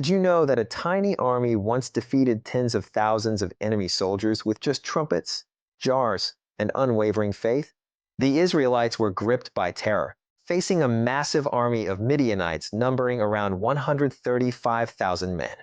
Did you know that a tiny army once defeated tens of thousands of enemy soldiers with just trumpets, jars, and unwavering faith? The Israelites were gripped by terror, facing a massive army of Midianites numbering around 135,000 men.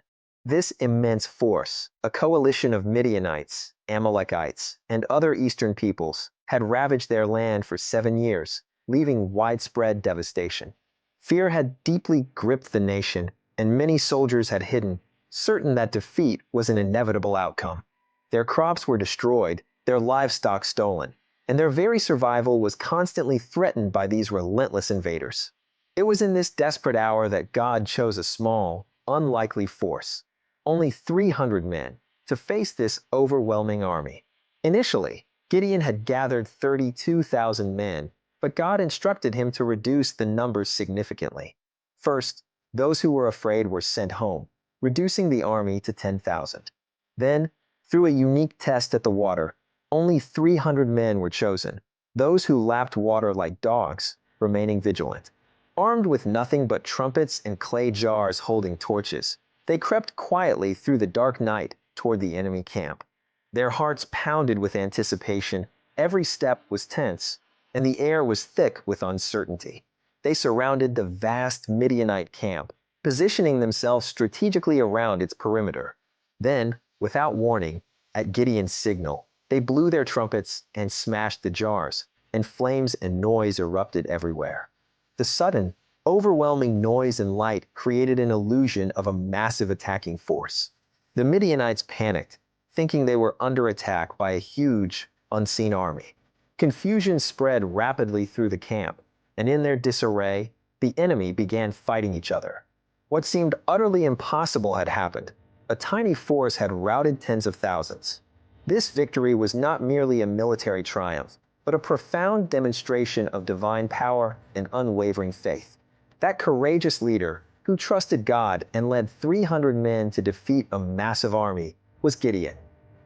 This immense force, a coalition of Midianites, Amalekites, and other eastern peoples, had ravaged their land for 7 years, leaving widespread devastation. Fear had deeply gripped the nation, and many soldiers had hidden, certain that defeat was an inevitable outcome. Their crops were destroyed, their livestock stolen, and their very survival was constantly threatened by these relentless invaders. It was in this desperate hour that God chose a small, unlikely force, only 300 men, to face this overwhelming army. Initially, Gideon had gathered 32,000 men, but God instructed him to reduce the numbers significantly. First, those who were afraid were sent home, reducing the army to 10,000. Then, through a unique test at the water, only 300 men were chosen, those who lapped water like dogs, remaining vigilant. Armed with nothing but trumpets and clay jars holding torches, they crept quietly through the dark night toward the enemy camp. Their hearts pounded with anticipation, every step was tense, and the air was thick with uncertainty. They surrounded the vast Midianite camp, positioning themselves strategically around its perimeter. Then, without warning, at Gideon's signal, they blew their trumpets and smashed the jars, and flames and noise erupted everywhere. The sudden, overwhelming noise and light created an illusion of a massive attacking force. The Midianites panicked, thinking they were under attack by a huge, unseen army. Confusion spread rapidly through the camp, and in their disarray, the enemy began fighting each other. What seemed utterly impossible had happened. A tiny force had routed tens of thousands. This victory was not merely a military triumph, but a profound demonstration of divine power and unwavering faith. That courageous leader, who trusted God and led 300 men to defeat a massive army, was Gideon.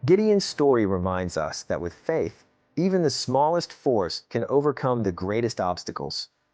Gideon's story reminds us that with faith, even the smallest force can overcome the greatest obstacles.